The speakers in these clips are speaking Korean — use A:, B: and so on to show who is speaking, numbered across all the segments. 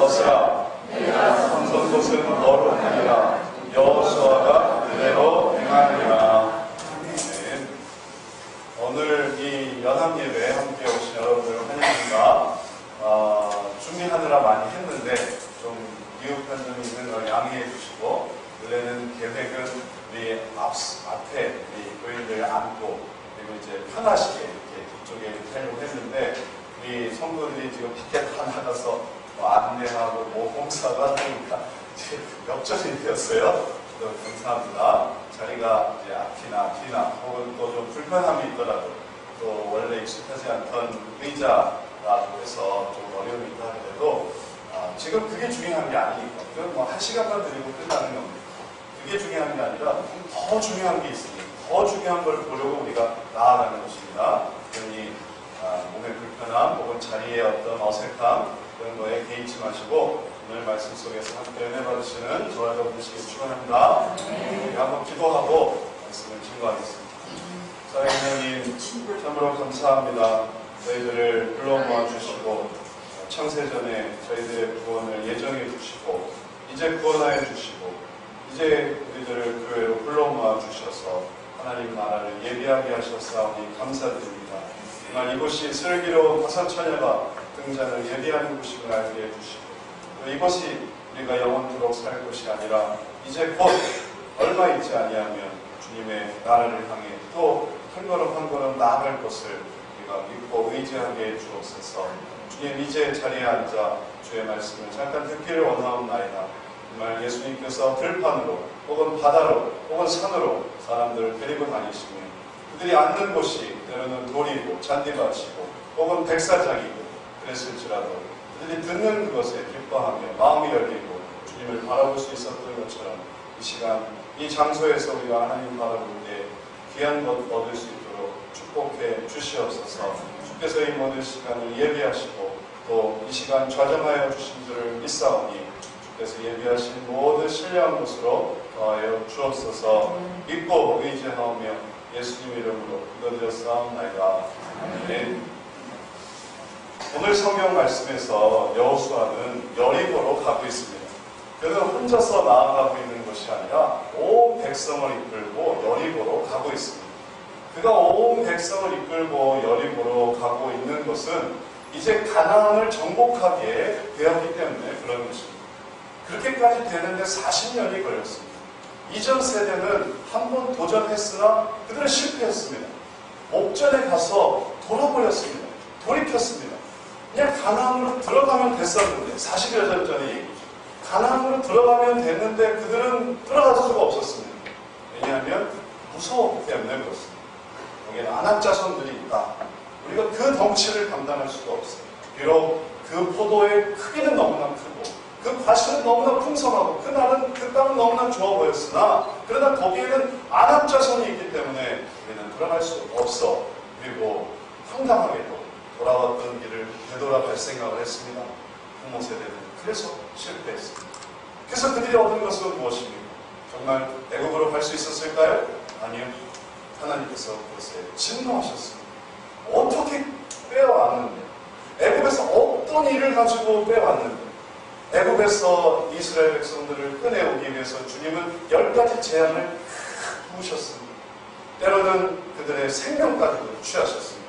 A: 벗으라. 선 곳은 거룩하니라. 여호수아가 그대로 행하니라. 네. 오늘 이 연합예배에 함께 오신 여러분들 환영합니다. 준비하느라 많이 했는데 좀 미흡한 점이 있는 걸 양해해 주시고, 원래는 계획은 우리 앞에 우리 교인들 앉고 그리고 이제 편하시게 이렇게 뒤쪽에 하려고 했는데, 우리 성도들이 지금 밖에 다 나가서 안내하고 봉사가 하니까 역전이 되었어요. 감사합니다. 자리가 이제 앞이나 뒤나 혹은 또 좀 불편함이 있더라도, 또 원래 익숙하지 않던 의자라고 해서 좀 어려움이 있다 하더라도 지금 그게 중요한 게 아니니까, 그건 뭐 1시간만 드리고 끝나는 겁니다. 그게 중요한 게 아니라 더 중요한 게 있으니 더 중요한 걸 보려고 우리가 나아가는 것입니다. 그러니 몸의 불편함 혹은 자리의 어떤 어색함 그런 거에 개의치 마시고 오늘 말씀 속에서 함께 은혜 받으시는 저와 여러분 되시길 축원합니다. 우리 한번 기도하고 말씀을 증거하겠습니다. 사랑하는 하나님, 참으로 감사합니다. 저희들을 불러 모아 주시고 창세전에 저희들의 구원을 예정해 주시고 이제 구원하여 주시고 이제 우리들을 교회로 불러 모아 주셔서 하나님 나라를 예비하게 하셨사오니 감사드립니다. 정말 이곳이 슬기로운 5처녀가 등잔을 예비하는 곳임을 알게 해주시고, 또 이곳이 우리가 영원토록 살 곳이 아니라 이제 곧 얼마 있지 아니하면 주님의 나라를 향해 또 한 걸음 한 걸음 나아갈 것을 우리가 믿고 의지하게 해 주옵소서. 주님, 이제 자리에 앉아 주의 말씀을 잠깐 듣기를 원하옵나이다. 정말 예수님께서 들판으로 혹은 바다로 혹은 산으로 사람들을 데리고 다니시며 그들이 앉는 곳이 때로는 돌이고 잔디밭이고 혹은 백사장이고 그랬을지라도 그들이 듣는 그것에 기뻐하며 마음이 열리고 주님을 바라볼 수 있었던 것처럼 이 시간 이 장소에서 우리가 하나님 바라볼 때 귀한 것 얻을 수 있도록 축복해 주시옵소서. 주께서 이 모든 시간을 예비하시고 또 이 시간 좌정하여 주신 줄을 믿사오니 주께서 예비하신 모든 신뢰한 것으로 더하여 주옵소서. 믿고 의지하오며 예수님 이름으로 기도드렸사옵나이다. 아멘. 오늘 성경 말씀에서 여호수아는 여리고로 가고 있습니다. 그는 혼자서 나아가고 있는 것이 아니라 온 백성을 이끌고 여리고로 가고 있습니다. 그가 온 백성을 이끌고 여리고로 가고 있는 것은 이제 가나안을 정복하기에 되었기 때문에 그런 것입니다. 그렇게까지 되는데 40년이 걸렸습니다. 이전 세대는 한 번 도전했으나 그들은 실패했습니다. 목전에 가서 돌아버렸습니다. 돌이켰습니다. 그냥 가나안으로 들어가면 됐었는데, 40여 년 전의 얘기죠. 가나안으로 들어가면 됐는데 그들은 들어갈 수가 없었습니다. 왜냐하면 무서웠기 때문에 그렇습니다. 거기에는 아낙 자손들이 있다. 우리가 그 덩치를 감당할 수가 없어요. 비록 그 포도의 크기는 너무나 크고 그 과실은 너무나 풍성하고 그 땅은 너무나 좋아 보였으나, 그러나 거기에는 아낙 자손이 있기 때문에 우리는 들어갈 수 없어. 그리고 황당하게도 돌아왔던 길을 되돌아갈 생각을 했습니다. 부모 세대는 그래서 실패했습니다. 그래서 그들이 얻은 것은 무엇입니까? 정말 애국으로 갈 수 있었을까요? 아니요. 하나님께서 그것에 진노하셨습니다. 어떻게 빼어왔는데, 애국에서 어떤 일을 가지고 빼왔는데, 애국에서 이스라엘 백성들을 꺼내오기 위해서 주님은 10가지 재앙을 부으셨습니다. 때로는 그들의 생명까지도 취하셨습니다.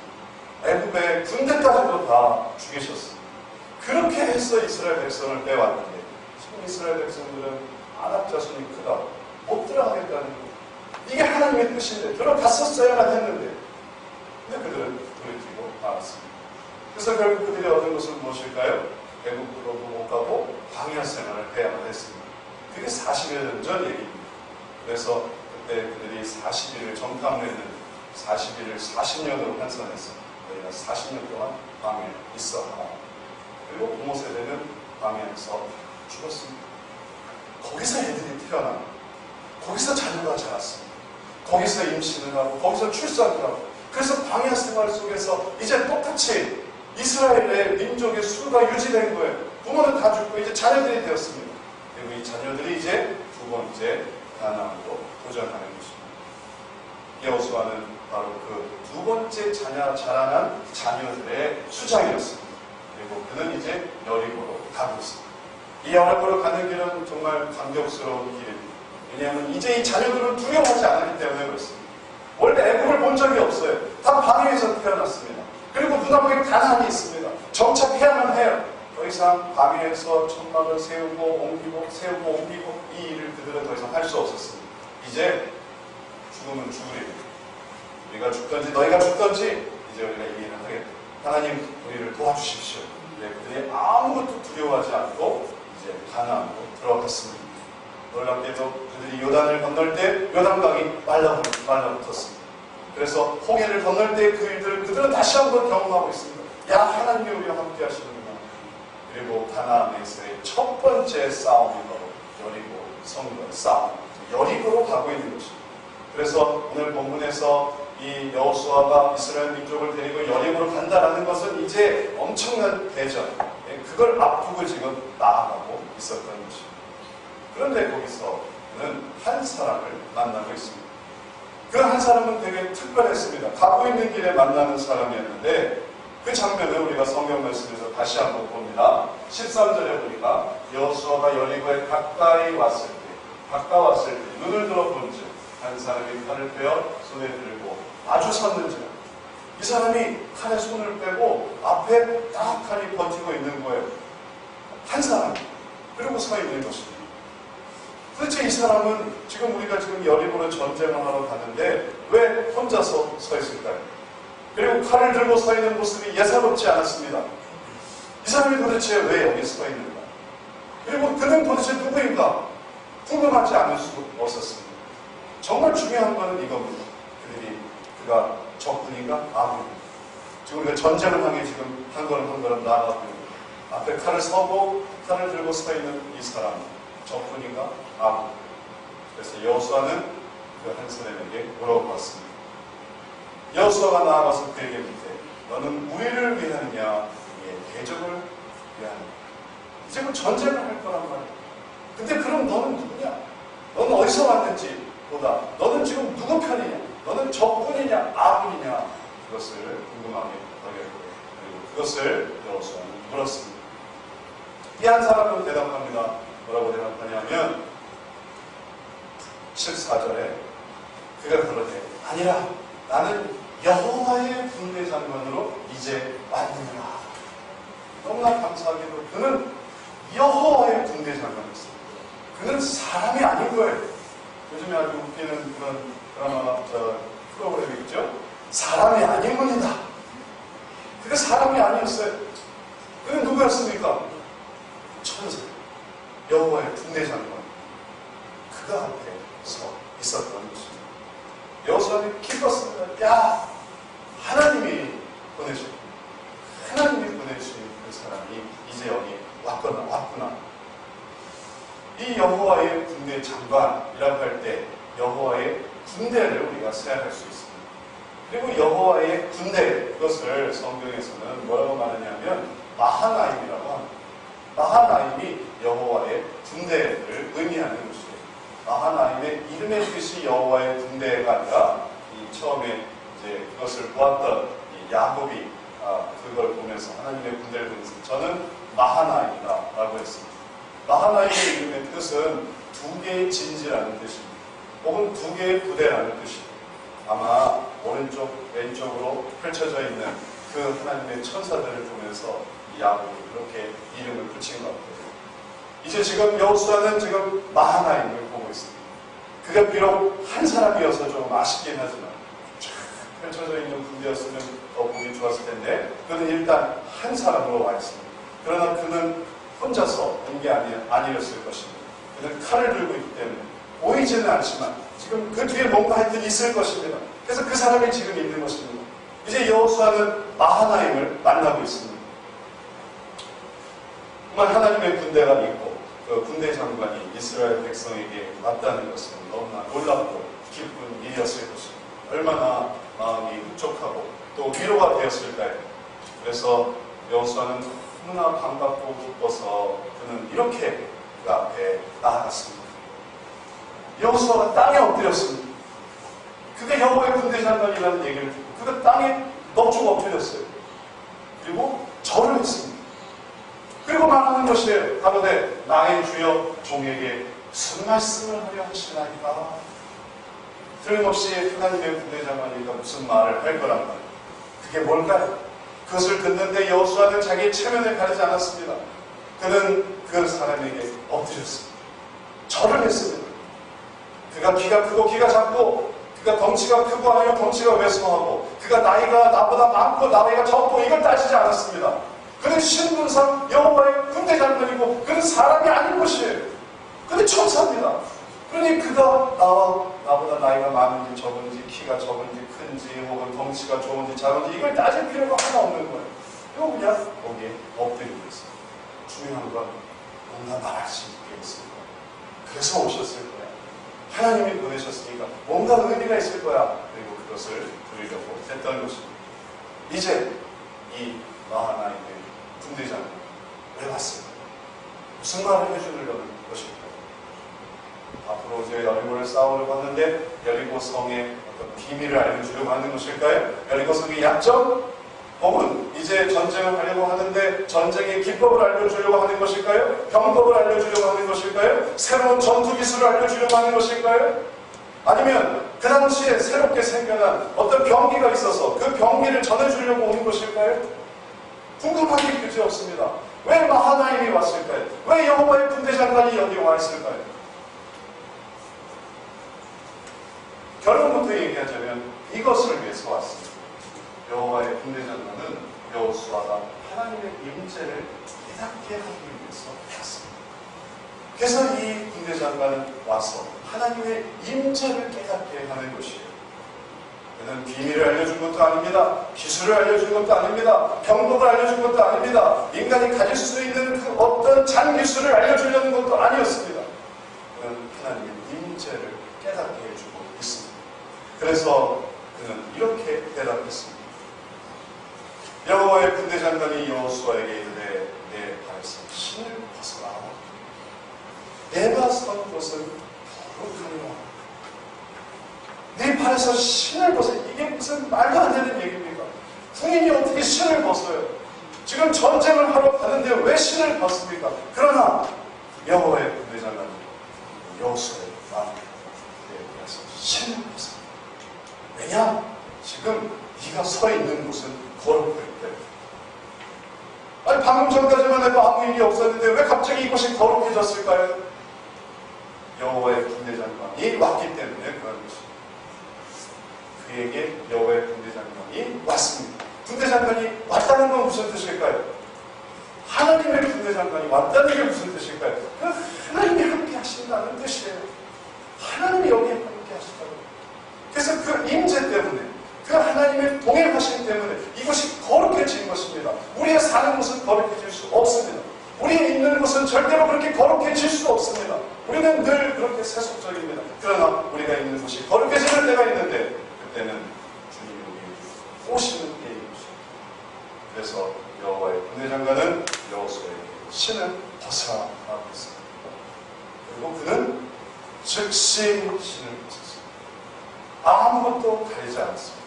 A: 애국의 군대까지도 다 죽이셨습니다. 그렇게 해서 이스라엘 백성을 빼왔는데, 지금 이스라엘 백성들은 아낙 자손이 크다, 못 들어가겠다는 거예요. 이게 하나님의 뜻인데 들어갔었어야만 했는데, 근데 그들은 돌이키고 나왔습니다. 그래서 결국 그들이 얻은 것은 무엇일까요? 애국으로도 못 가고 광야 생활을 해야만 했습니다. 그게 40여 년 전 얘기입니다. 그래서 그때 그들이 40일을 정탐을 했는데 40일을 40년으로 환산했습니다. 저희가 40년 동안 광야에 있어 하라. 그리고 부모 세대는 광야에서 죽었습니다. 거기서 애들이 태어납니다. 거기서 자녀가 자랐습니다. 거기서 임신을 하고 거기서 출산을 하고, 그래서 광야 생활 속에서 이제 똑같이 이스라엘의 민족의 수가 유지된 거예요. 부모는 다 죽고 이제 자녀들이 되었습니다. 그리고 이 자녀들이 이제 두 번째 가나안으로 도전하는 것입니다. 여호수아는 바로 그 두 번째 자라난 자녀들의 수장이었습니다. 그리고 그는 이제 여리고로 가고 있습니다. 이 여리고로 가는 길은 정말 감격스러운 길입니다. 왜냐하면 이제 이 자녀들은 두려워하지 않았기 때문에 그렇습니다. 원래 애국을 본 적이 없어요. 다 방해에서 태어났습니다. 그리고 눈앞에 가난이 있습니다. 정착해야만 해요. 더 이상 방해에서 천막을 세우고 옮기고 이 일을 그들은 더 이상 할 수 없었습니다. 이제 죽으면 죽으리라. 우리가 죽든지 너희가 죽든지 이제 우리가 이 일을 하겠다. 하나님 우리를 도와주십시오. 네, 그들이 아무것도 두려워하지 않고 이제 가나안으로 들어갔습니다. 놀랍게도 그들이 요단을 건널 때 요단강이 말라붙었습니다. 그래서 홍해를 건널 때 그 일들을 그들은 다시 한번 경험하고 있습니다. 야, 하나님이 우리와 함께 하시는구나. 그리고 가나안에서의 첫 번째 싸움이 바로 여리고 성전 싸움, 여리고로 가고 있는 것입니다. 그래서 오늘 본문에서 이 여호수아가 이스라엘 민족을 데리고 여리고로 간다라는 것은 이제 엄청난 대전, 그걸 앞두고 지금 나아가고 있었던 것입니다. 그런데 거기서는 한 사람을 만나고 있습니다. 그 한 사람은 되게 특별했습니다. 가고 있는 길에 만나는 사람이었는데 그 장면을 우리가 성경 말씀에서 다시 한번 봅니다. 13절에 보니까 여호수아가 여리고에 가까이 왔을 때 눈을 들어본즉 한 사람이 칼을 빼어 손에 들고 아주 섰는지라. 이 사람이 칼에 손을 빼고 앞에 딱 칼이 버티고 있는 거예요. 한 사람. 그리고 서 있는 것입니다. 도대체 이 사람은 지금 우리가 지금 여리고로 전쟁을 하러 가는데 왜 혼자서 서 있을까요? 그리고 칼을 들고 서 있는 모습이 예사롭지 않았습니다. 이 사람이 도대체 왜 여기 서 있는가? 그리고 그는 도대체 누구인가? 궁금하지 않을 수 없었습니다. 정말 중요한 것은 이겁니다. 그가 적군인가? 아군인가? 지금 우리가 전쟁을 향해 지금 한 걸음 나아가고 있는 앞에 칼을 서고 칼을 들고 서 있는 이 사람 적군인가? 아군. 그래서 여호수아는 그 한 사람에게 물어봤습니다. 여호수아가 나아가서 그에게 묻되 너는 우리를 위하느냐 대적을 위하느냐. 이제 그 전쟁을 할 거란 말이야. 근데 그럼 너는 누구냐? 너는 어디서 왔는지 보다 너는 지금 누구 편이냐? 너는 적군이냐 아군이냐? 그것을 궁금하게 하겠고 그리고 그것을 여호수아는 물었습니다. 이 한 사람은 대답합니다. 뭐라고 대답하냐면 14절에 그가 그러되 아니라 나는 여호와의 군대 장관으로 이제 왔느니라. 너무나 감사하게도 그는 여호와의 군대 장관이었습니다. 그는 사람이 아닌 거예요. 요즘에 아주 웃기는 그런 드라마 프로그램이 있죠. 사람이 아닌 분이다. 그게 사람이 아니었어요. 그는 누구였습니까? 천사. 여호와의 군대 장관. 그가 앞에 서 있었던 것입니다. 여호수아는 기뻤습니다. 야, 하나님이 보내신 그 사람이 이제 여기 왔구나. 이 여호와의 군대 장관이라고 할 때 여호와의 군대를 우리가 생각할 수 있습니다. 그리고 여호와의 군대, 그것을 성경에서는 뭐라고 말하냐면 마하나임이라고 합니다. 마하나임이 여호와의 군대를 의미하는 것이에요. 마하나임의 이름의 뜻이 여호와의 군대가 아니라 처음에 이제 그것을 보았던 야곱이 그걸 보면서 하나님의 군대를 보면서 저는 마하나임이다라고 했습니다. 마하나임의 이름의 뜻은 두 개의 진지라는 뜻입니다. 혹은 두 개의 부대라는 뜻입니다. 아마 오른쪽 왼쪽으로 펼쳐져 있는 그 하나님의 천사들을 보면서 야곱이 그렇게 이름을 붙인 것 같아요. 이제 지금 여호수아는 지금 마하나임을 보고 있습니다. 그가 비록 한 사람이어서 좀 아쉽긴 하지만 쫙 펼쳐져 있는 군대였으면 더 보기 좋았을 텐데 그는 일단 한 사람으로 와 있습니다. 그러나 그는 혼자서 온 게 아니었을 것입니다. 그는 칼을 들고 있기 때문에 보이지는 않지만 지금 그 뒤에 뭔가 하여튼 있을 것입니다. 그래서 그 사람이 지금 있는 것입니다. 이제 여호수아는 마하나임을 만나고 있습니다. 정말 하나님의 군대가 있고 그 군대 장관이 이스라엘 백성에게 왔다는 것은 너무나 놀랍고 기쁜 일이었을 것입니다. 얼마나 마음이 흡족하고 또 위로가 되었을까요? 그래서 여호수아는 너무나 반갑고 기뻐서 그는 이렇게 그 앞에 나아갔습니다. 여호수아가 땅에 엎드렸습니다. 그가 여호와의 군대 장관이라는 얘기를 듣고 그가 땅에 넙죽 엎드렸어요. 그리고 절을 했습니다. 그리고 말하는 것이에요. 가로되 나의 주여 종에게 무슨 말씀을 하려 하시나이까. 틀림없이 하나님의 군대장관이니까 무슨 말을 할 거란 말이에요. 그게 뭘까요? 그것을 듣는데 여호수아는 자기의 체면을 가리지 않았습니다. 그는 그 사람에게 엎드렸습니다. 절을 했습니다. 그가 키가 크고 키가 작고, 그가 덩치가 크고 아니면 덩치가 왜소하고, 그가 나이가 나보다 많고 나이가 적고 이걸 따지지 않았습니다. 그는 신분상 여호와의 군대장관이고 그는 사람이 아닌 것이에요. 그는 천사입니다. 그러니 그가 나보다 나이가 많은지 적은지, 키가 적은지 큰지, 혹은 덩치가 좋은지 작은지 이걸 따질 필요가 하나 없는 거예요. 이거 그냥 거기에 엎드리고 있어요. 중요한 건 뭔가 말할 수 있게 있을 거야. 그래서 오셨을 거야. 하나님이 보내셨으니까 뭔가 의미가 있을 거야. 그리고 그것을 드리려고 했던 것입니다. 이제 이 마하나임의 군대장은 왜 왔을까? 무슨 말을 해주려는 것일까? 앞으로 이제 여리고를 싸우려고 하는데 여리고 성의 어떤 비밀을 알려주려고 하는 것일까요? 여리고 성의 약점? 혹은 이제 전쟁을 하려고 하는데 전쟁의 기법을 알려주려고 하는 것일까요? 병법을 알려주려고 하는 것일까요? 새로운 전투 기술을 알려주려고 하는 것일까요? 아니면 그 당시에 새롭게 생겨난 어떤 병기가 있어서 그 병기를 전해주려고 오는 것일까요? 궁금하기 그지없습니다. 왜 마하나임이 왔을까요? 왜 여호와의 군대장관이 여기 와 있을까요? 결론부터 얘기하자면 이것을 위해서 왔습니다. 여호와의 군대장관은 여호수아가 하나님의 임재를 깨닫게 하기 위해서 왔습니다. 그래서 이 군대장관은 와서 하나님의 임재를 깨닫게 하는 것이에요. 그는 비밀을 알려준 것도 아닙니다. 기술을 알려준 것도 아닙니다. 병법을 알려준 것도 아닙니다. 인간이 가질 수 있는 그 어떤 잔기술을 알려주려는 것도 아니었습니다. 그는 하나님의 임재를 깨닫게 해주고 있습니다. 그래서 그는 이렇게 대답했습니다. 여호와의 군대장관이 여호수아에게 이르되 내 발에서 신을 벗어라. 내가 선 곳은 거룩하니라. 네 발에서 신을 벗어. 이게 무슨 말도 안 되는 얘기입니까? 군인이 어떻게 신을 벗어요? 지금 전쟁을 하러 가는데 왜 신을 벗습니까? 그러나 여호와의 군대장관이 여호수아에게 말합니다. 내 발에서 신을 벗어. 왜냐? 지금 네가 서 있는 곳은 거룩할 때. 아니 방금 전까지만 해도 아무 일이 없었는데 왜 갑자기 이곳이 거룩해졌을까요? 여호와의 군대장관이 왔기 때문에 그런 것입니다. 그에게 여호와의 군대장관이 왔습니다. 군대장관이 왔다는 건 무슨 뜻일까요? 하나님의 군대장관이 왔다는 게 무슨 뜻일까요? 하나님이 함께 하신다는 뜻이에요. 하나님이 여기에 함께 하신다고. 그래서 그 임재 때문에, 그 하나님의 동행하심 때문에 이것이 거룩해진 것입니다. 우리의 사는 곳은 거룩해질 수 없습니다. 우리의 있는 곳은 절대로 그렇게 거룩해질 수 없습니다. 우리는 늘 그렇게 세속적입니다. 그러나 우리가 있는 곳이 거룩해지는 때가 있는데 그때는 주님이 우리 오시는 때인 것입니다. 그래서 여호와의 군대장관은 여호수아에게 신을 벗어라고 했습니다. 그리고 그는 즉시 신을 벗었습니다. 아무것도 가리지 않았습니다.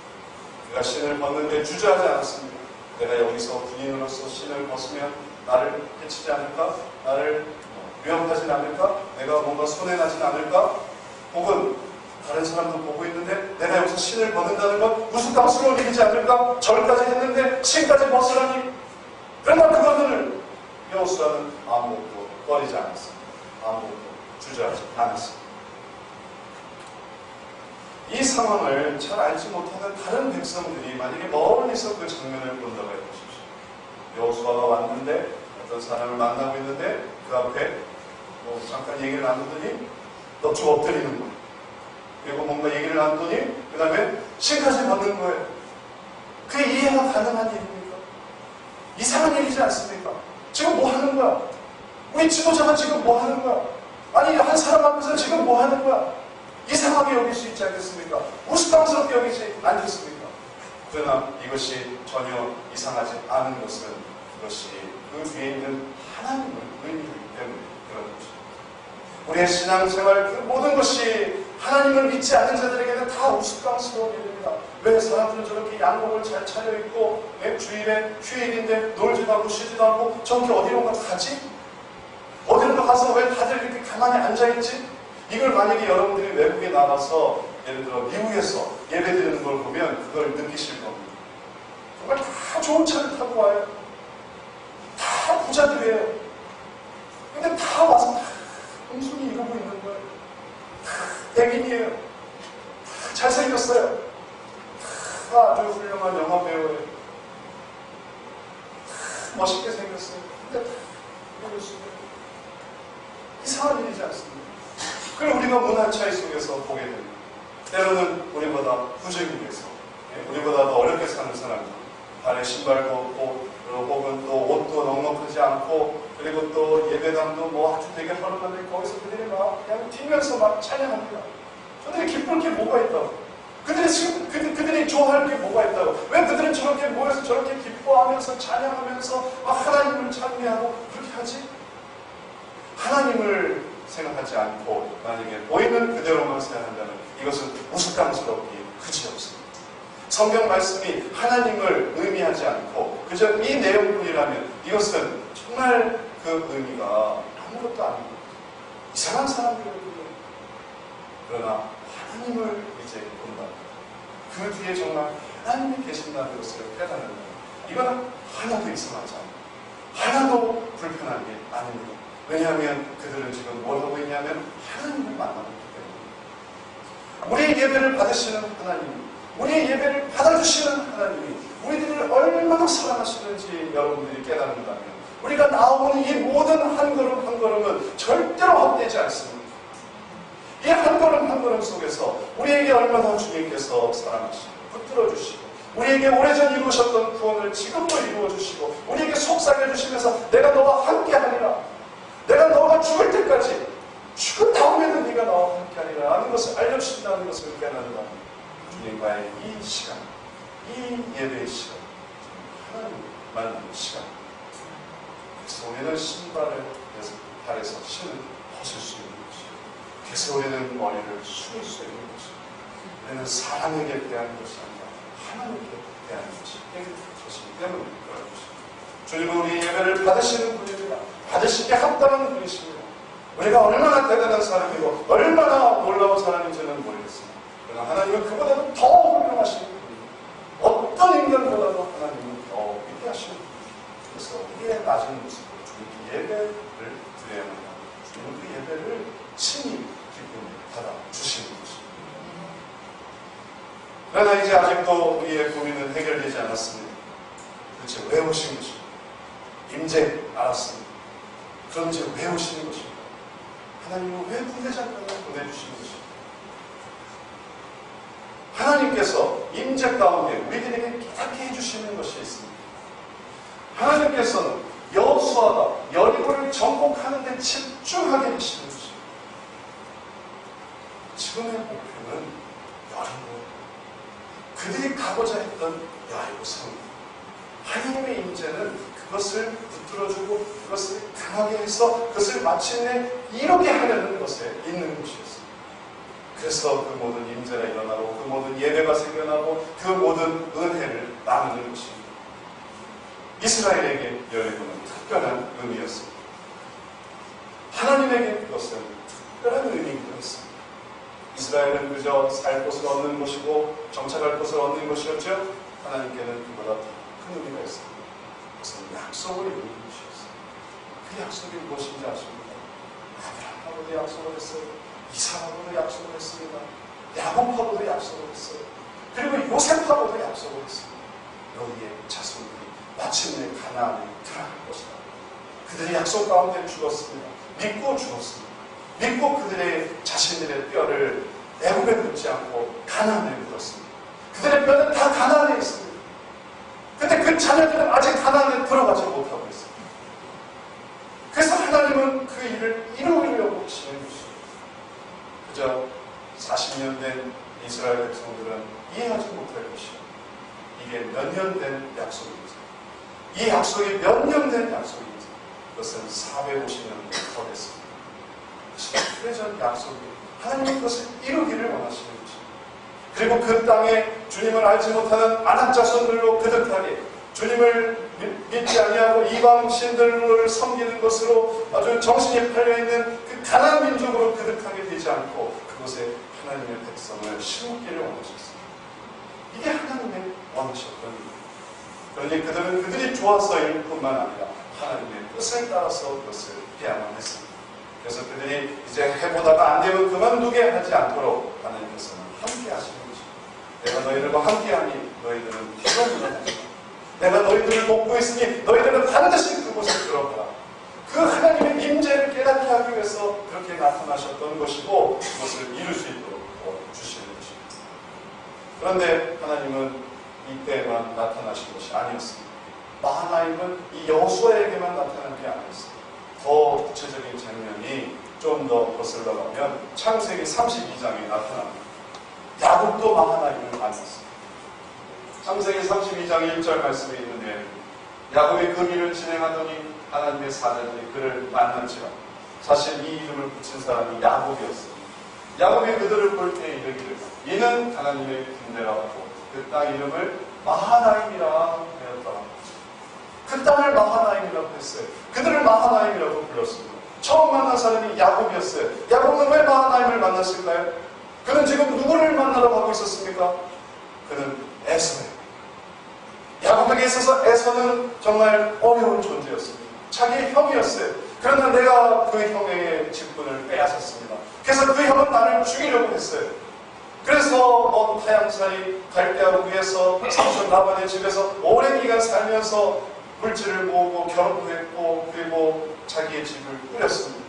A: 그가 신을 벗는데 주저하지 않았습니다. 내가 여기서 군인으로서 신을 벗으면 나를 해치지 않을까? 나를 위협하진 않을까? 내가 뭔가 손해나진 않을까? 혹은 다른 사람도 보고 있는데 내가 여기서 신을 벗는다는 건 우스꽝스러운 일이지 않을까? 절까지 했는데 신까지 벗으라니? 그러나 그것을 여호수아는 아무것도 꺼리지 않았습니다. 아무것도 주저하지 않았습니다. 이 상황을 잘 알지 못하는 다른 백성들이 만약에 멀리서 그 장면을 본다고 해보십시오. 여호수아가 왔는데 어떤 사람을 만나고 있는데 그 앞에 잠깐 얘기를 나누더니 넙죽 엎드리는 거예요. 그리고 뭔가 얘기를 나누더니 그 다음에 신까지 벗는 거예요. 그게 이해가 가능한 일입니까? 이상한 일이지 않습니까? 지금 뭐 하는 거야? 우리 지도자가 지금 뭐 하는 거야? 아니 한 사람 앞에서 지금 뭐 하는 거야? 이상하게 여길 수 있지 않겠습니까? 우스꽝스럽게 여기지 않겠습니까? 그러나 이것이 전혀 이상하지 않은 것은 그것이 그 뒤에 있는 하나님을 의미하기 때문에 그런 것입니다. 우리의 신앙생활 그 모든 것이 하나님을 믿지 않는 자들에게는 다 우스꽝스러운 일입니다. 왜 사람들은 저렇게 양복을 잘 차려입고 주일에 휴일인데 놀지도 않고 쉬지도 않고 저렇게 어디론가 가지? 어디론가 가서 왜 다들 이렇게 가만히 앉아있지? 이걸 만약에 여러분들이 외국에 나가서 예를 들어 미국에서 예배드리는 걸 보면 그걸 느끼실 겁니다. 정말 다 좋은 차를 타고 와요. 다 부자들이에요. 근데 다 와서 다 엉숭이 이러고 있는 거예요. 다 백인이에요. 다 잘생겼어요. 다 아주 훌륭한 영화 배우예요. 다 멋있게 생겼어요. 근데 다 이러고 있어요. 이상한 일이지 않습니까? 그걸 우리가 문화 차이 속에서 보게 됩니다. 때로는 우리보다 부정이 돼서 우리보다 더 어렵게 사는 사람들, 발에 신발도 없고 혹은 또 옷도 넉넉하지 않고 그리고 또 예배당도 뭐 아주 되게 허름한데 거기서 그들이 막 그냥 뛰면서 막 찬양합니다. 저들이 기쁠 게 뭐가 있다고? 그들이 좋아할 게 뭐가 있다고? 왜 그들은 저렇게 모여서 저렇게 기뻐하면서 찬양하면서 하나님을 찬미하고 그렇게 하지? 하나님을 생각하지 않고 만약에 보이는 그대로만 생각한다면 이것은 우스꽝스럽기 그지없습니다. 성경 말씀이 하나님을 의미하지 않고 그저 이 내용뿐이라면 이것은 정말 그 의미가 아무것도 아니고 이상한 사람들이거든요. 그러나 하나님을 이제 본다. 그 뒤에 정말 하나님이 계신다는 것을 깨닫는다. 이거는 하나도 이상하지 않아요. 하나도 불편한 게 아닙니다. 왜냐하면 그들은 지금 뭘 하고 있냐면 하나님을 만나고 있기 때문에 우리의 예배를 받으시는 하나님, 우리의 예배를 받아주시는 하나님이 우리들을 얼마나 사랑하시는지 여러분들이 깨닫는다면 우리가 나오는 이 모든 한 걸음 한 걸음은 절대로 헛되지 않습니다. 이 한 걸음 한 걸음 속에서 우리에게 얼마나 주님께서 사랑하시고 붙들어주시고 우리에게 오래전 이루셨던 구원을 지금도 이루어주시고 우리에게 속삭여주시면서 내가 너와 함께하리라, 내가 너가 죽을 때까지 죽은 다음에도 네가 나와 함께하리라 하는 것을 알려주신다는 것을 깨닫는다. 주님과의 이 시간, 이 예배의 시간, 하나님 만나는 시간. 그래서 우리는 신발을 발에서 신을 벗을 수 있는 것이고, 그래서 우리는 머리를 숙일 수 있는 것이고, 우리는 사람에게 대하는 것이 아니라 하나님께 대하는 것이기 때문에 그런 것입니다. 주님은 우리 예배를 받으시는 분입니다. 받으시기에 합당한 분이십니다. 우리가 얼마나 대단한 사람이고 얼마나 놀라운 사람인지는 모르겠습니다. 그러나 하나님은 그보다도 더 훌륭하신 분입니다. 어떤 인간보다도 하나님은 더 위대하신 분입니다. 그래서 우리의 낮은 모습으로 주님께 예배를 드려야 합니다. 주님은 그 예배를 친히 기쁨을 받아주시는 것입니다. 그러나 이제 아직도 우리의 고민은 해결되지 않았습니다. 도대체 왜 오신 것입니까? 임재 알았습니다. 그럼 이제 왜 오시는 것입니까? 하나님은 왜 군대장관을 보내주시는 것입니까? 하나님께서 임재 가운데 우리들에게 깨닫게 해주시는 것이 있습니다. 하나님께서는 여호수아가 여리고를 정복하는 데 집중하게 하시는 것입니다. 지금의 목표는 여리고, 그들이 가고자 했던 여리고 성입니다. 하나님의 임재는 그것을 붙들어주고 그것을 강하게 해서 그것을 마침내 이루게 하려는 것에 있는 것이었습니다. 그래서 그 모든 임재가 일어나고 그 모든 예배가 생겨나고 그 모든 은혜를 나누는 것입니다. 이스라엘에게 여리고는 특별한 의미였습니다. 하나님에게 그것은 특별한 의미이기도 했습니다. 이스라엘은 그저 살 곳을 얻는 것이고 정착할 곳을 얻는 것이었죠. 하나님께는 그보다 더 큰 의미가 있습니다. 그것은 약속을 이루는 것이었어요. 그 약속이 무엇인지 아십니까? 아브라함하고도 약속을 했어요. 이삭하고도 약속을 했습니다. 야곱하고도 약속을 했어요. 그리고 요셉하고도 약속을 했습니다. 너희의 자손들이 마침내 가나안에 들어갈 것이다. 그들이 약속 가운데 죽었습니다. 믿고 죽었습니다. 믿고 그들의 자신들의 뼈를 애굽에 묻지 않고 가나안에 묻었습니다. 그들의 뼈는 다 가나안에 있습니다. 근데 그 자녀들은 아직 가나안에 들어가지 못하고 있습니다. 그래서 하나님은 그 일을 이루려고 하시는 것입니다. 그저 40년 된 이스라엘 백성들은 이해하지 못할 것이요. 이게 몇 년 된 약속입니다. 이 약속이 몇 년 된 약속입니다. 그것은 450년 더 됐습니다. 오래전 약속이 하나님이 그것을 이루기를 원하시는 것입니다. 그리고 그 땅에 주님을 알지 못하는 아낙 자손들로 그득하게, 주님을 믿지 아니하고 이방 신들을 섬기는 것으로 아주 정신이 팔려있는 그 가난한 민족으로 그득하게 되지 않고 그곳에 하나님의 백성을 심기를 원하셨습니다. 이게 하나님의 원하셨던 일입니다. 그러니 그들은 그들이 좋아서일 뿐만 아니라 하나님의 뜻을 따라서 그것을 해야만 했습니다. 그래서 그들이 이제 해보다가 안 되면 그만두게 하지 않도록 하나님께서는 함께 하시는 것입니다. 내가 너희들과 함께하니 너희들은 피곤하지 않다. 내가 너희들을 돕고 있으니 너희들은 반드시 그곳에 들어가라. 그 하나님의 임재를 깨닫게 하기 위해서 그렇게 나타나셨던 것이고 그것을 이룰 수 있도록 주시는 것입니다. 그런데 하나님은 이때만 나타나신 것이 아니었습니다. 마하나임은 이 여호수아에게만 나타난 게 아니었습니다. 더 구체적인 장면이 좀 더 거슬러 가면 창세기 32장에 나타납니다. 야곱도 마하나임을 만났습니다. 창세기 32장 1절 말씀에 있는데 야곱이 그 길을 진행하더니 하나님의 사자들이 그를 만난지라. 사실 이 이름을 붙인 사람이 야곱이었습니다. 야곱이 그들을 볼 때 이르기를 이는 하나님의 군대라 하고 그 땅 이름을 마하나임이라 하였더라. 그 땅을 마하나임이라고 했어요. 그들을 마하나임이라고 불렀습니다. 처음 만난 사람이 야곱이었어요. 야곱은 왜 마하나임을 만났을까요? 그는 지금 누구를 만나러 가고 있었습니까? 그는 에서예요. 야곱에게 있어서 에서는 정말 어려운 존재였습니다. 자기의 형이었어요. 그러나 내가 그 형의 직분을 빼앗았습니다. 그래서 그 형은 나를 죽이려고 했어요. 그래서 타향살이 갈대아로 위해서 삼촌 라반의 집에서 오랜 기간 살면서 물질을 모으고 결혼도 했고 그리고 자기의 집을 꾸렸습니다.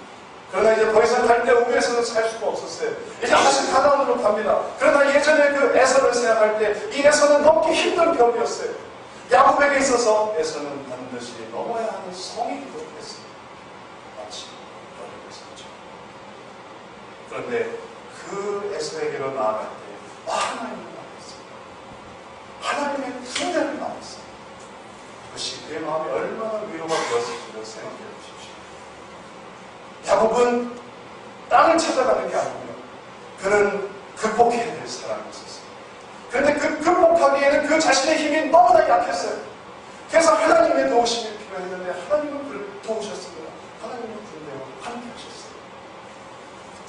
A: 그러나 이제 더 이상 갈대아 위에서는 살 수가 없었어요. 이제 다시 가나안으로 갑니다. 그러나 예전에 그 에서를 생각할 때 이 에서는 넘기 힘든 벽이었어요. 야곱에게 있어서 에서는 반드시 넘어야 하는 성이기도 했습니다. 마치 어려웠었죠. 그런데 그 에서에게로 나아갈 때 하나님을 만났습니다. 하나님의 군대를 만났습니다. 그것이 그의 마음이 얼마나 위로가 되었을지를 생각해 보십시오. 야곱은 땅을 찾아가는 게 아니고요. 그는 극복해야 될 사람이 있었어요. 그런데 그 극복하기에는 그 자신의 힘이 너무나 약했어요. 그래서 하나님의 도우심이 필요했는데 하나님은 그를 도우셨습니다. 하나님의 군대와 함께 하셨어요.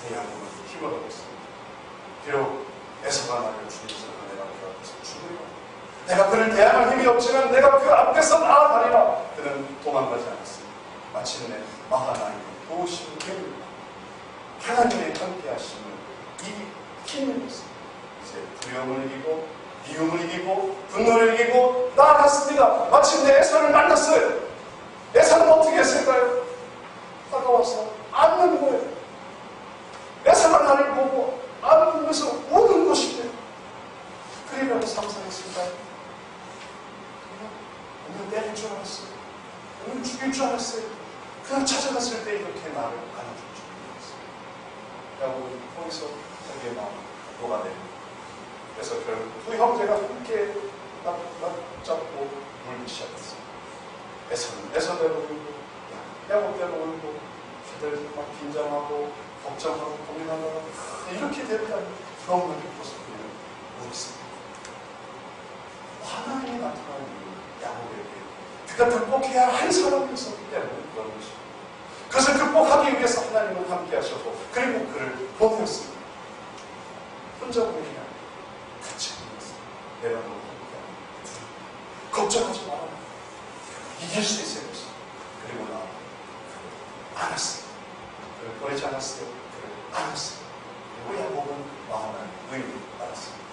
A: 그때 야곱은 힘을 얻었습니다. 비록 에서가 나를 죽이지 않아 내가 그 앞에서 죽으리라. 내가 그를 대항할 힘이 없지만 내가 그 앞에서 나아가리라. 그는 도망가지 않았습니다. 마침내 마하나임의 도우심을 배웁니다. 하나님의 함께 하심을 이 힘을 얻습니다. 이제 두려움을 이기고 미움을 이기고 분노를 이기고 나아갔습니다. 마침내 에서를 만났어요. 에서는 어떻게 했을까요? 다가와서 안는 거예요. 에서가 나를 보고 안으면서 우는 것인데 그리라고 상상했을까요? 오늘 때릴 줄 알았어요. 오늘 죽일 줄 알았어요. 그냥 찾아갔을 때 이렇게 나를 안아줄 줄 알았어요. 야곱은 거기서 자기의 마음을 녹아냅니다. 그래서 결국 두 형제가 함께 잡고 울기 시작했어요. 에서대로 울고 야곱대로 울고 다들 막 긴장하고 걱정하고 고민하다가 이렇게 됐다니 너무나 기뻐서 그냥 울었습니다. 하나님이 나타나는 야곱에게 그가 극복해야 할 사람이었기 때문에 그런 것입니다. 그것을 극복하기 위해서 하나님은 함께 하셨고 그리고 그를 보내었습니다. 혼자 보내냐 같이 보냈습니다. 내가 너무 함께하는 걱정하지 마라. 이길 수 있을 것이다. 그리고 나 안았어요. 그를 버리지 않았어요. 그를 안았어요. 그리고 야곱은 마음을 의를 알았습니다.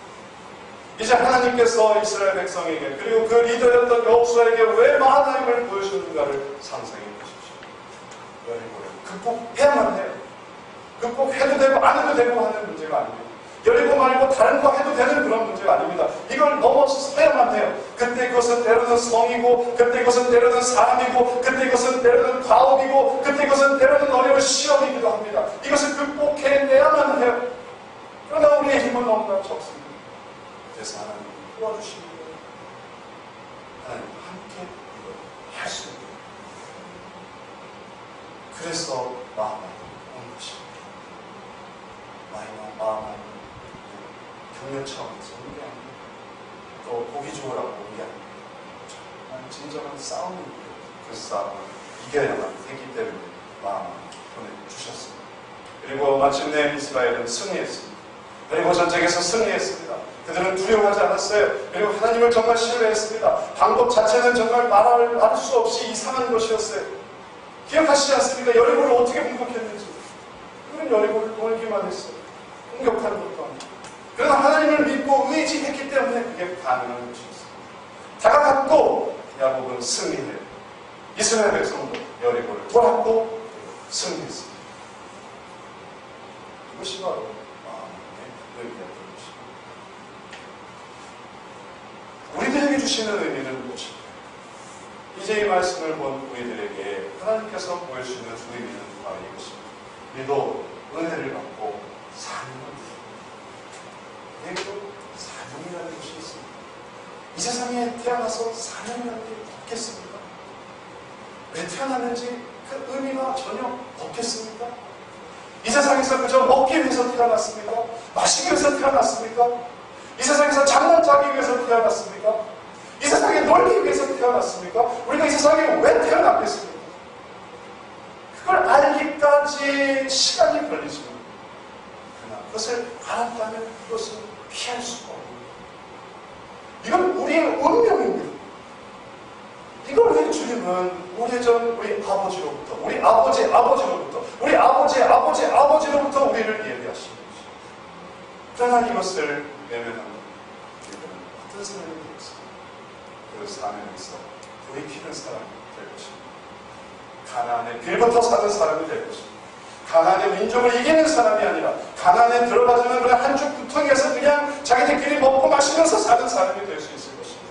A: 이제 하나님께서 이스라엘 백성에게 그리고 그 리더였던 여호수아에게 왜 마하나임을 보여주는가를 상상해 보십시오. 여리고를 극복해야만 해요. 극복해도 되고 안 해도 되고 하는 문제가 아닙니다. 여리고 말고 다른 거 해도 되는 그런 문제가 아닙니다. 이걸 넘어서야만 해요. 그때 그것은 때로는 성이고 그때 그것은 때로는 사람이고 그때 그것은 때로는 과업이고 그때 그것은 때로는 어려운 시험이기도 합니다. 이것을 극복해내야만 해요. 그러나 우리의 힘은 너무나 적습니다. 그래서 하나님 도와주시는 거예요. 하나님 함께 이걸 할 수 있는 거예요. 그래서 마음을 온 것입니다. 마음을 격려 차원에서 온 게 아니고 또 보기 좋으라고 온 게 아니고 정말 진정한 싸움을 그 싸움을 이겨야만 했기 때문에 마음을 보내주셨습니다. 그리고 마침내 이스라엘은 승리했습니다. 그리고 전쟁에서 승리했습니다. 그들은 두려워하지 않았어요. 그리고 하나님을 정말 신뢰했습니다. 방법 자체는 정말 말할 수 없이 이상한 것이었어요. 기억하시지 않습니까? 여리고를 어떻게 공격했는지. 그는 여리고를 돌기만 했어요. 공격하는 것도 아니고. 그러나 하나님을 믿고 의지했기 때문에 그게 가능한 것이었어요. 다가갔고 야곱은 승리해요. 이스라엘 백성도 여리고를 돌았고 승리했습니다. 이것이 바로 마음의 의미였던 것입니다. 우리들에게 주시는 의미는 무엇일까요? 이제 이 말씀을 본 우리들에게 하나님께서 보여주시는 의미는 바로 이것입니다. 우리도 은혜를 받고 사명을 우리에게도 사명이라는 것이 있습니다. 이 세상에 태어나서 사명이라는 게 없겠습니까? 왜 태어났는지 그 의미가 전혀 없겠습니까? 이 세상에서 그저 먹기 위해서 태어났습니까? 마시기 위해서 태어났습니까? 이 세상에서 장난 짜기 위해서 태어났습니까? 이 세상에 놀기 위해서 태어났습니까? 우리가 이 세상에 왜 태어났겠습니까? 그걸 알기까지 시간이 걸리지만 그러나 그것을 알았다면 그것을 피할 수가 없습니다. 이건 우리의 운명입니다. 이걸 왜 주님은 오래전 우리 아버지로부터, 우리 아버지 아버지로부터, 우리 아버지 아버지 아버지로부터 우리를 예비하신 것이죠. 그러나 이것을 외면하는 우리는 어떤 사람이 되겠습니까? 그 사명에서 돌이키는 사람이 될 것입니다. 가나안의 길부터 사는 사람이 될 것입니다. 가나안의 민족을 이기는 사람이 아니라 가나안에 들어가자면 그냥 한쪽 구덩이에서 그냥 자기들끼리 먹고 마시면서 사는 사람이 될 수 있을 것입니다.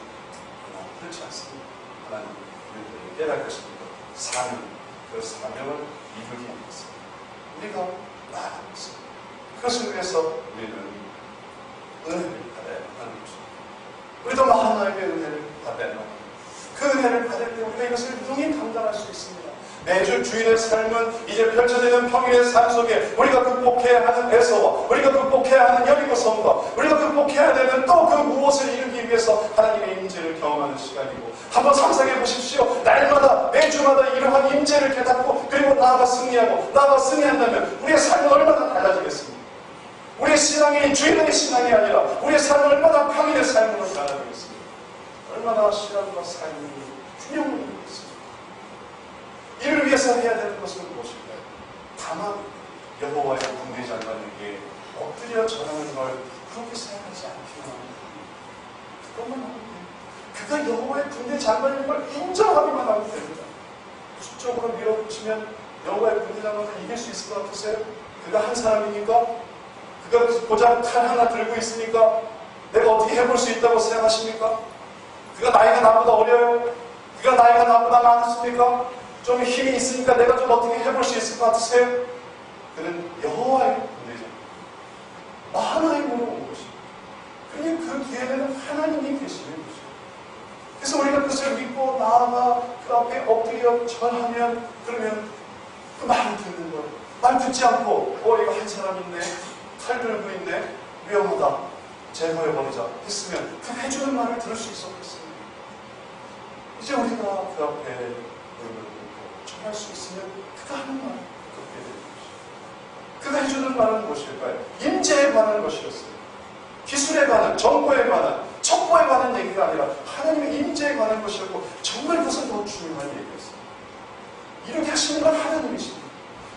A: 그러나 그렇지 않습니다. 하나님 우리들에게 깨닫겠습니다. 사명, 그 사명을 이루기 위해서 우리가 나아가고 있습니다. 그것을 위해서 우리는 은혜를 받아야 하는 것입니다. 우리도 하나님의 은혜를 받아야 합니다. 그 은혜를 받을 때 우리가 이것을 능히 감당할 수 있습니다. 매주 주일의 삶은 이제 펼쳐지는 평일의 삶 속에 우리가 극복해야 하는 에서와 우리가 극복해야 하는 여리고 성과 우리가 극복해야 되는 또 그 무엇을 이루기 위해서 하나님의 임재를 경험하는 시간이고 한번 상상해 보십시오. 날마다 매주마다 이러한 임재를 깨닫고 그리고 나아가 승리하고 나아가 승리한다면 우리의 삶은 얼마나 달라지겠습니까? 우리의 신앙이 주일의 신앙이 아니라 우리의 삶은 얼마나 평일의 삶으로 달라지겠습니까? 얼마나 신앙과 삶이 균형을 이루겠습니까? 이를 위해서 해야 되는 것은 무엇일까요? 다만 여호와의 군대 장관에게 엎드려 절하는 걸 그렇게 생각하지 않기만 합니다. 그것만 하면 돼요. 그가 여호와의 군대 장관인 걸 인정하기만 하면 됩니다. 수적으로 밀어붙이면 여호와의 군대 장관을 이길 수 있을 것 같으세요? 그가 한 사람이니까? 그가 고작 칼 하나 들고 있으니까 내가 어떻게 해볼 수 있다고 생각하십니까? 그가 나이가 나보다 어려요? 그가 나이가 나보다 많습니까? 좀 힘이 있으니까 내가 좀 어떻게 해볼 수 있을 것 같으세요? 그는 여호와의 군대장, 하나님으로 온 것입니다. 그러니 그 뒤에는 하나님이 계시는 것입니다. 그래서 우리가 그것을 믿고 나아가 그 앞에 엎드려 절하면 그러면 그 말을 듣는 거예요. 말 듣지 않고 이거 한 사람 있네, 칼 들고 있네, 위험하다, 제거해버리자 했으면 그 해주는 말을 들을 수 있었겠습니다. 이제 우리가 그 앞에 할 수 있으면 그가 하는 말을 듣게 되는 것입니다. 그가 해주는 말은 무엇일까요? 임재에 관한 것이었어요. 기술에 관한, 정보에 관한, 첩보에 관한 얘기가 아니라 하나님의 임재에 관한 것이었고 정말 그것은 더 중요한 얘기였어요. 이렇게 하시는 건 하나님이십니다.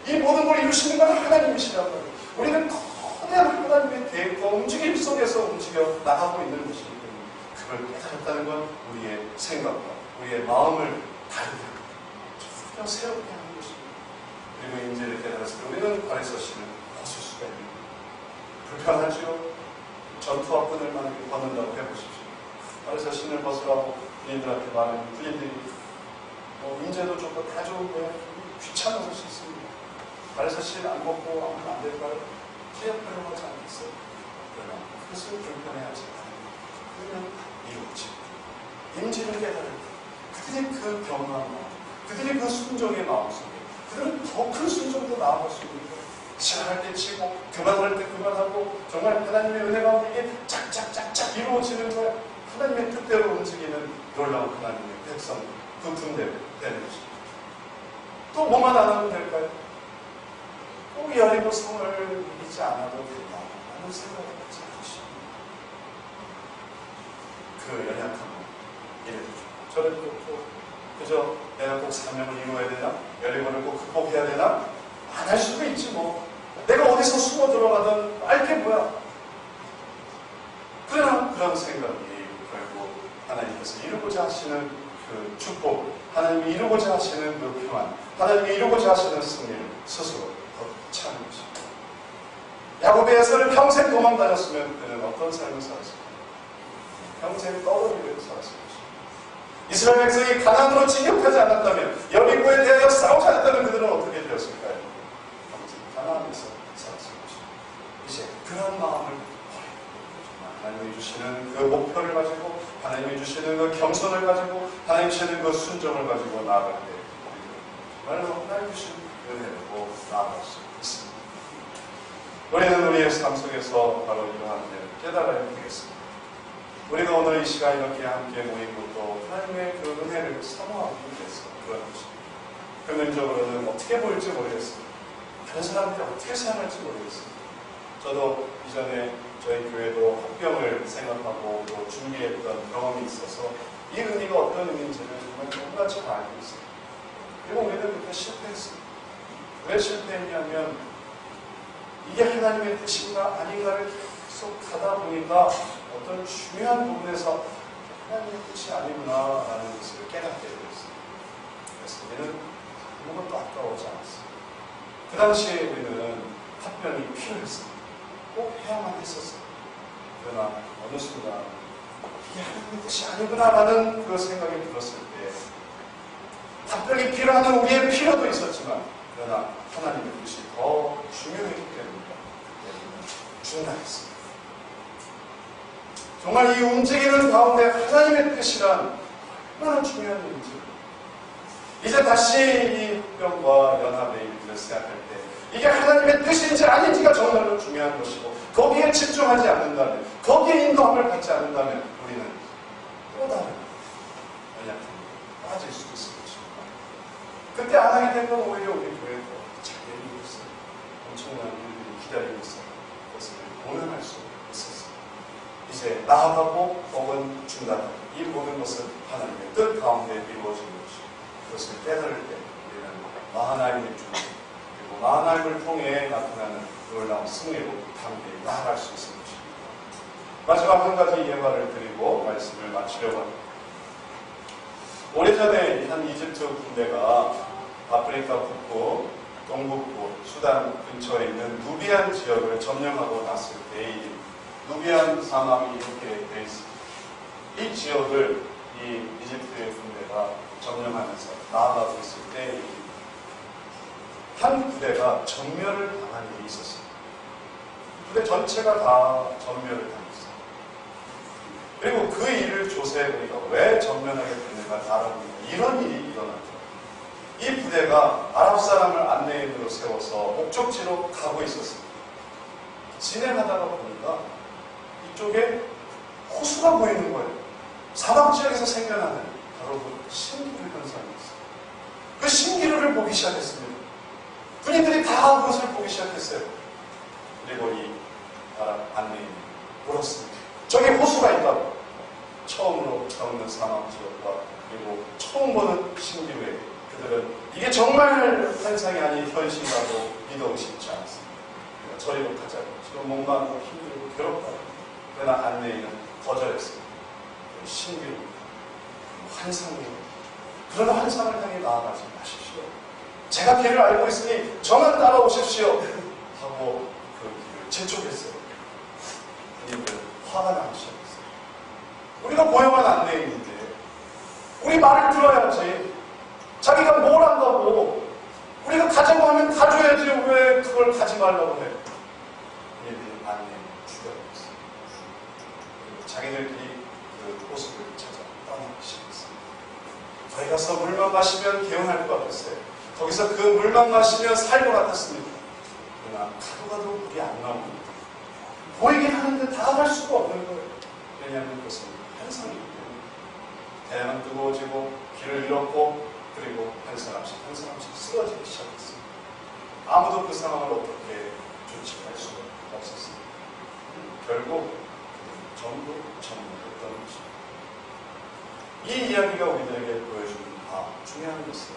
A: 이 모든 걸 이루시는 건 하나님이시란 말이에요. 우리는 거대한 하나님의 계획과 움직임 속에서 움직여 나가고 있는 것이기 때문에 그걸 깨달았다는 건 우리의 생각과 우리의 마음을 다르게 그냥 새롭게 하는 것입니다. 그리고 임재를 깨달았을 때 우리는 바리새 신을 벗을 수가 있는 거예요. 불편하죠? 전투와 끈을 만약에 벗는다고 해보십시오. 바리새 신을 벗으라고 군인들한테 말하면 군인들이 임재도 좋고 다 좋은데 귀찮아질 수 있습니다. 바리새 신 안 벗고 하면 안 될까요? 기억하려고 하지 않겠어요? 그러나 그것을 불편해하지 않으면 그러면 이루어지 임재를 깨달을 때 그들의 그 변화한 마음, 그들이 그 순종의 마음 속에 그들은 더 큰 순종도 나아갈 수 있는 거예요. 치할 때 치고 그만할 때 그만하고 정말 하나님의 은혜가 이게 짝짝짝짝 이루어지는 거야. 하나님의 뜻대로 움직이는 놀라운 하나님의 백성 그 군대 되는 것입니다. 또 뭐만 안 하면 될까요? 꼭 여리고 성을 이기지 않아도 된다 라는 생각을 하지 않으십니다. 그 연약함을 이래도 저를 또 그저 내가 꼭 사명을 이루어야 되나? 여리고를 꼭 극복해야 되나? 안 할 수도 있지 뭐. 내가 어디서 숨어 들어가든 알게 뭐야. 그러나 그런 생각이 결국 하나님께서 이루고자 하시는 그 축복, 하나님이 이루고자 하시는 그 평안, 하나님이 이루고자 하시는 승리를 스스로 덧차는 것입니다. 야곱에서를 평생 도망 다녔으면 그는 어떤 삶을 살았을까? 평생 떠돌이를 살았을 것입니다. 이스라엘 백성이 가나안으로 진격하지 않았다면, 여리고에 대하여 싸우지 않았다면 그들은 어떻게 되었을까요? 평생 가나안에서 살았을 것입니다. 이제 그런 마음을 버리고 하나님이 주시는 그 목표를 가지고, 하나님이 주시는 그 겸손을 가지고, 하나님이 주시는 그 순종을 가지고 나아갈 때 정말로 하나님 주신 은혜로 나아갈 수 있습니다. 우리는 우리의 삶 속에서 바로 이러한 일을 깨달아야 되겠습니다. 우리가 오늘 이 시간 이렇게 함께 모인 것도 하나님의 그 은혜를 사모하기 위해서 그런 것입니다. 표면적으로는 어떻게 보일지 모르겠습니다. 다른 사람들이 어떻게 생각할지 모르겠습니다. 저도 이전에 저희 교회도 합병을 생각하고 또 준비했던 경험이 있어서 이 의미가 어떤 의미인지를 정말 너무나 잘 알고 있습니다. 그리고 우리는 그때 실패했습니다. 왜 실패했냐면 이게 하나님의 뜻인가 아닌가를 계속 가다 보니까 어떤 중요한 부분에서 하나님의 뜻이 아니구나라는 것을 깨닫게 되었습니다. 그래서 우리는 아무것도 아까워하지 않았습니다. 그 당시에 우리는 합병이 필요했습니다. 꼭 해야만 했었어요. 그러나 어느 순간 이게 하나님의 뜻이 아니구나라는 그 생각이 들었을 때 합병이 필요한 우리의 필요도 있었지만 그러나 하나님의 뜻이 더 중요했기 때문에 중단했습니다. 정말 이 움직이는 가운데 하나님의 뜻이란 얼마나 중요한 일인지 이제 다시 이 합병과 연합의 일들을 생각할 때 이게 하나님의 뜻인지 아닌지가 정말로 중요한 것이고 거기에 집중하지 않는다면 거기에 인도함을 받지 않는다면 우리는 또 다른 연약함에 빠질 수도 있을 것입니다. 그때 안 하게 된 건 오히려 우리 교회도 잘 내리고 있어요. 엄청난 일들이 기다리고 있어요. 그것을 공연할 수 있었어요. 이제 나아가고 혹은 중단하고 이 모든 것은 하나님의 뜻 가운데 이루어지는 것이고 그것을 깨달을 때 우리는 마하나임의 주님 그리고 마하나임을 통해 나타나는 놀라운 승리로 담대히 나아갈 수 있을 것입니다. 마지막 한 가지 예화를 드리고 말씀을 마치려고 합니다. 오래전에 한 이집트 군대가 아프리카 북부, 동북부, 수단 근처에 있는 누비안 지역을 점령하고 났을 때 누비안 사막이 이렇게 되어 있습니다. 이 지역을 이 이집트의 군대가 점령하면서 나아가고 있을 때 한 부대가 전멸을 당한 일이 있었습니다. 부대 전체가 다 전멸을 당했어요. 그리고 그 일을 조사해보니까 왜 전면하게 됐는가 알아보니까 이런 일이 일어났죠. 이 부대가 아랍 사람을 안내인으로 세워서 목적지로 가고 있었습니다. 진행하다가 보니까 이쪽에 호수가 보이는 거예요. 사막 지역에서 생겨나는 바로 그 신기루 현상이었어요. 그 신기루를 보기 시작했습니다. 군인들이 다 그것을 보기 시작했어요. 그리고 이 아랍 안내인이 물었습니다. 저기 호수가 있다고. 처음으로 겪는 사막 지역과 그리고 처음 보는 신기루에 그들은 이게 정말 환상이 아닌 현실이라고 믿어 의심치 않았습니다. 그러니까 저리로 가자고. 지금 목마르고 힘들고 괴롭다고. 그러나 안내인은 거절했습니다. 신기루, 환상이에요. 그런 환상을 향해 나아가지 마십시오. 제가 길을 알고 있으니 저만 따라오십시오. 하고 그 길을 재촉했어요. 군인들은 화가 나기 시작했어요. 우리가 고용한 안내인인데 우리 말을 들어야지. 자기가 뭘 한다고 우리가 가자고 하면 가줘야지 왜 그걸 가지 말라고 해. 얘들이 안내인을 죽여버렸어요. 그리고 자기들끼리 그 호수를 찾아 떠나기 시작했어요. 거기 가서 물만 마시면 개운할 것 같았어요. 거기서 그 물만 마시면 살 것 같았습니다. 그러나 가도 물이 안 나옵니다. 보이긴 하는데 다 갈 수가 없는 거예요. 왜냐하면 그것은 환상이기 때문에. 태양은 뜨거워지고 길을 잃었고 그리고 한 사람씩 쓰러지기 시작했습니다. 아무도 그 상황을 어떻게 조치할 수가 없었습니다. 결국 전부 전무했던 것입니다. 이 이야기가 우리들에게 보여주는 중요한 것은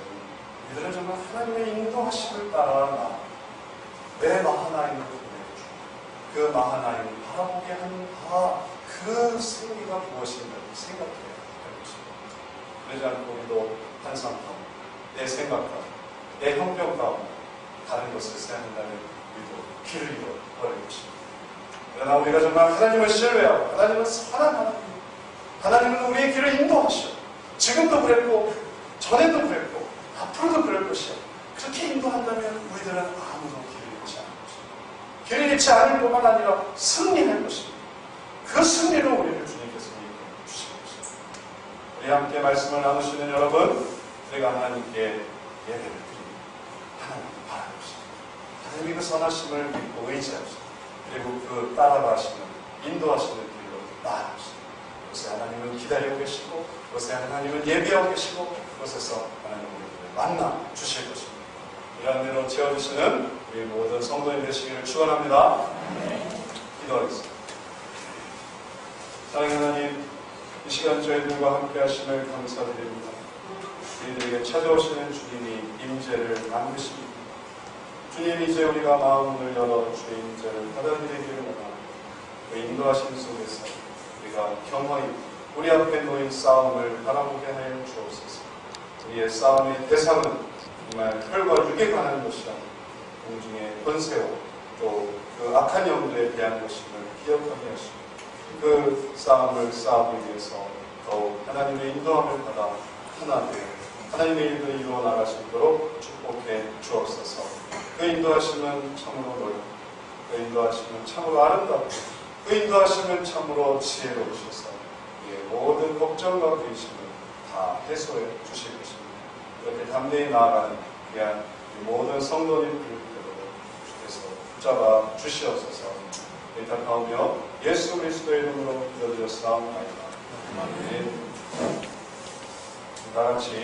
A: 우리들은 정말 하나님의 인도하심을 따라 내 마하나임을 보내주고 그 마하나임을 바라보게 하는 그 승리가 무엇인가 생각해야 할 것입니다. 그러지 않고 우리도 환상 가운데 내 생각 가운데 내 형편 가운데 다른 것을 생각한다면 우리도 길을 잃어버릴 것입니다. 그러나 우리가 정말 하나님을 신뢰하고 하나님은 선한 하나님입니다. 하나님은 우리의 길을 인도하시오. 지금도 그랬고 전에도 그랬고 앞으로도 그럴 것이야. 그렇게 인도한다면 우리들은 아무도 길을 잃지 않을 것입니다. 길을 잃지 않을 뿐만 아니라 승리할 것입니다. 그 승리로 우리를 주님께서 이끌어 주실 것입니다. 우리 함께 말씀을 나누시는 여러분, 우리가 하나님께 예배를 드립니다. 하나님을 바라봅시다. 하나님의 그 선하심을 믿고 의지합시다. 그리고 그 따라가시는 인도하시는 길로 나아갑시다. 그것에 하나님은 기다리고 계시고 그것에 하나님은 예비하고 계시고 그것에서 하나님은 우리를 만나 주실 것입니다. 이러한 대로 채워주시는 우리 모든 성도님 되시기를 축원합니다. 기도하겠습니다. 사랑하는 하나님, 이 시간 저희들과 함께 하심을 감사드립니다. 우리들에게 찾아오시는 주님이 임재를 만드십니다. 주님, 이제 우리가 마음을 열어 주의 임재를 받아들이기를 원합니다. 그 인도하심 속에서 우리가 경험히 우리 앞에 놓인 싸움을 바라보게 하여 주옵소서. 우리의 싸움의 대상은 정말 혈과 육에 관한 것이 아니고 공중의 권세와 또 그 악한 영들에 대한 것임을 기억하게 하시고 그 싸움을 싸우기 위해서 더욱 하나님의 인도함을 받아 하나 되어 하나님의 일을 이루어 나갈 수 있도록 축복해 주옵소서. 그 인도하심은 참으로 넓고 그 인도하심은 참으로 아름답고 그 인도하심은 참으로 지혜로우셔서 우리의 모든 걱정과 근심을 다 해소해 주실 것입니다. 이렇게 담대히 나아가는 귀한 모든 성도님들께도 주께서 붙잡아 주시옵소서. 의탁하오며 예수 그리스도의 이름으로 기도드렸사옵나이다. 아멘. 다 같이